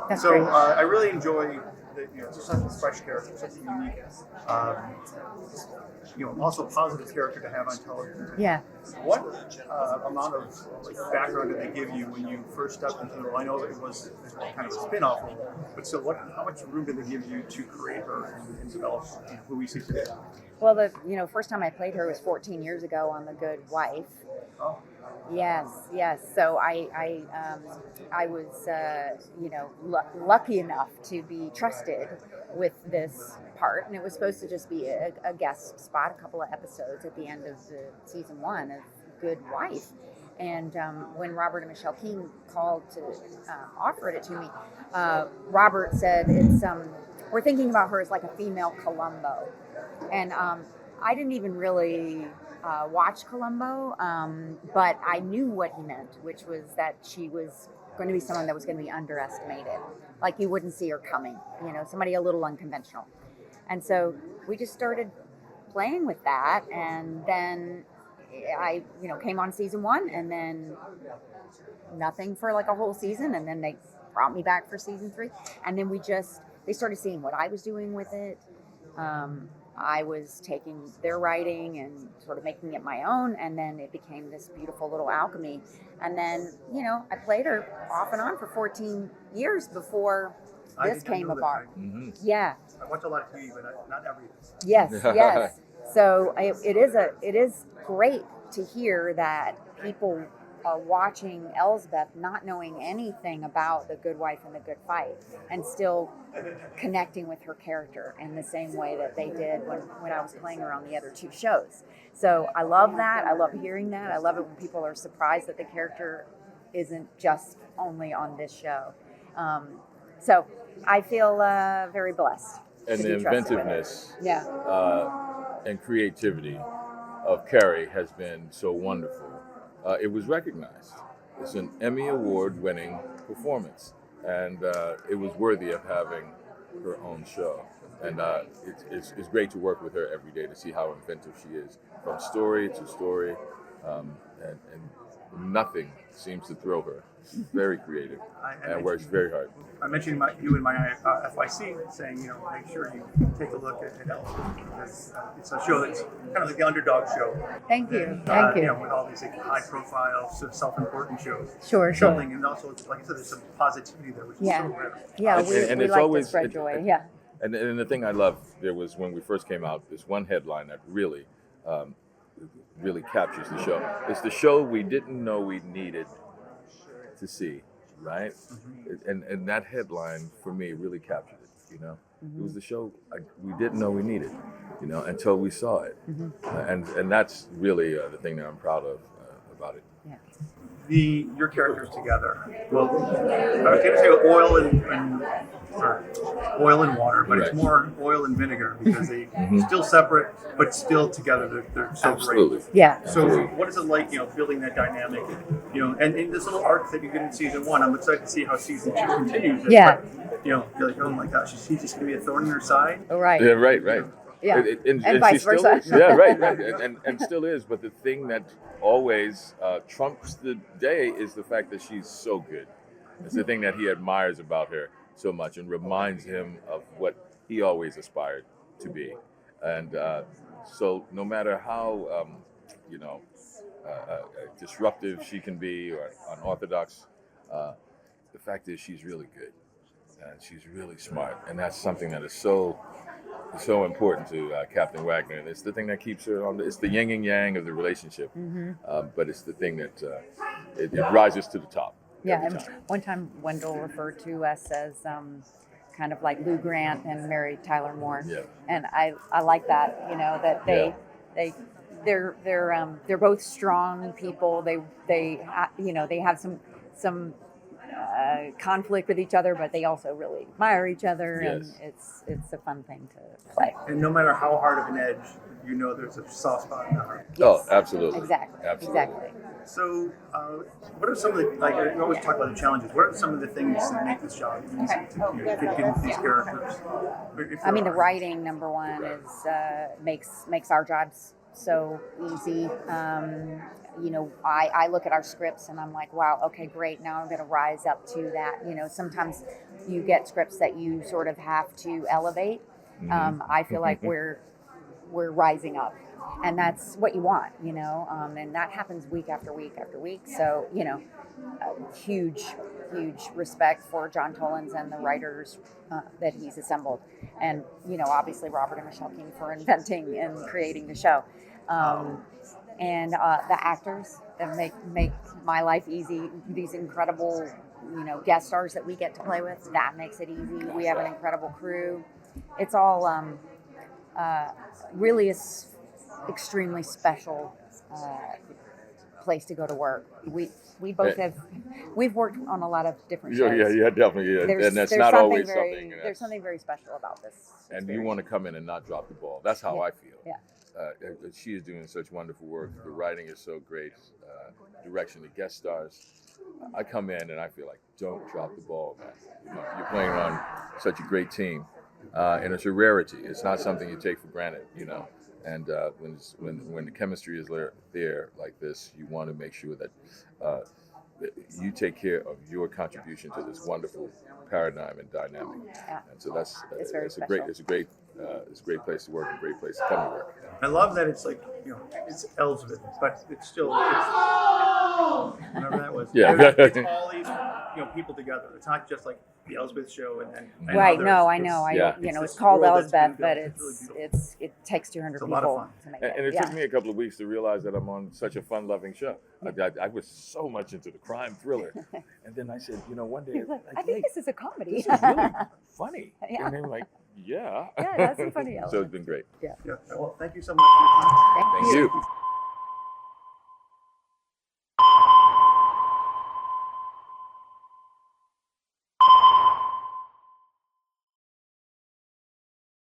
That's So great. I really enjoy just such a fresh character, such a unique, um, also positive character to have on television. Yeah. What amount of background did they give you when you first stepped into the role? I know that it was kind of a spin-off role, but still, how much room did they give you to create her and develop who we see today? Well, the first time I played her was 14 years ago on The Good Wife. Oh. Yes. So I was lucky enough to be trusted with this part, and it was supposed to just be a guest spot, a couple of episodes at the end of season 1 of Good Wife. And when Robert and Michelle King called to offer it to me, Robert said we're thinking about her as like a female Columbo, and I didn't even really watch Columbo, but I knew what he meant, which was that she was going to be someone that was going to be underestimated. Like you wouldn't see her coming, somebody a little unconventional. And so we just started playing with that, and then I, came on season 1, and then nothing for like a whole season, and then they brought me back for season 3, and then they started seeing what I was doing with it. I was taking their writing and sort of making it my own, and then it became this beautiful little alchemy. And then, I played her off and on for 14 years before this came about. Mm-hmm. Yeah. I watch a lot of TV, but not everything. Yes. So it is great to hear that people are watching Elsbeth not knowing anything about The Good Wife and The Good Fight, and still connecting with her character in the same way that they did when I was playing her on the other 2 shows. So I love that. I love hearing that. I love it when people are surprised that the character isn't just only on this show. So I feel very blessed. And the inventiveness Yeah. and creativity of Carrie has been so wonderful. It was recognized. It's an Emmy Award-winning performance, and it was worthy of having her own show. And it's great to work with her every day to see how inventive she is, from story to story, and nothing seems to throw her. She's very creative and works very hard. I mentioned you in my FYC saying, make sure you take a look at ELSBETH, because it's a show that's kind of like the underdog show. Thank you. And, Thank you. With all these high-profile, sort of self-important shows. Sure. Something, and also, like I said, there's some positivity there, which is so rare. Yeah, we it's like always to spread joy. Yeah. And the thing I love, there was when we first came out, this one headline that really captures the show. It's the show we didn't know we needed to see, right? Mm-hmm. And that headline for me really captured it. Mm-hmm. It was the show we didn't know we needed, until we saw it. Mm-hmm. And that's really the thing that I'm proud of about it. Yeah. Your characters together. Well, I was going to say oil and water, but Right. It's more oil and vinegar, because they still separate, but still together. They're so Absolutely. great. Yeah. So what is it like, building that dynamic, and in this little arc that you get in season 1, I'm excited to see how season 2 continues. Yeah. But, you're like, oh my gosh, is he just going to be a thorn in her side? Oh, right. Yeah, right. Yeah. And vice she still versa. is. Yeah, right. And still is. But the thing that always trumps the day is the fact that she's so good. It's the thing that he admires about her so much and reminds him of what he always aspired to be. And so no matter how, disruptive she can be or unorthodox, the fact is she's really good. And she's really smart. And that's something that is so important to Captain Wagner. And it's the thing that keeps her on. It's the yin and yang of the relationship. Mm-hmm. But it's the thing that it rises to the top. Yeah, and one time Wendell referred to us as kind of like Lou Grant and Mary Tyler Moore. Yeah. And I like that, that they're both strong people. They have some conflict with each other, but they also really admire each other, Yes. and it's a fun thing to play. And no matter how hard of an edge, there's a soft spot in the heart. Yes. Oh, absolutely. Exactly. So, what are some of the, we always talk about the challenges, what are some of the things that make this job easy to get with these characters? I mean, the writing, number one, is makes our jobs so easy. you know, I look at our scripts and I'm like, wow, okay, great. Now I'm going to rise up to that. You know, sometimes you get scripts that you sort of have to elevate. I feel like we're rising up, and that's what you want, you know, and that happens week after week after week. So, you know, huge respect for John Tollins and the writers that he's assembled, and you know, obviously Robert and Michelle King for inventing and creating the show, and the actors that make my life easy. These incredible, you know, guest stars that we get to play with, that makes it easy. We have an incredible crew. It's all really is extremely special place to go to work. We both we've worked on a lot of different shows. Yeah, definitely. Yeah. And that's not something always very, something. There's something very special about this. And you want to come in and not drop the ball. That's how I feel. Yeah. She is doing such wonderful work. The writing is so great. Direction, the guest stars. I come in and I feel like, don't drop the ball, man. You know, you're playing on such a great team, and it's a rarity. It's not something you take for granted, you know. And when the chemistry is there like this, you want to make sure that you take care of your contribution to this wonderful paradigm and dynamic. Yeah. And so that's it's a great place to work, and a great place to come to work. I love that it's like, you know, it's ELSBETH, but it's still whatever that was. Yeah. It's all these, you know, people together. It's not just like the ELSBETH show and then Right. others. No, I know. You know, it's called ELSBETH, but it takes 200 a lot of people fun. to make And it. it took me a couple of weeks to realize that I'm on such a fun-loving show. I was so much into the crime thriller, and then I said, you know, one day, I think this is a comedy. this is really funny. Yeah. And they were like, yeah. Yeah, that's some funny So elements. it's been great. Yeah. Well, thank you so much for your time. Thank Thank you. you.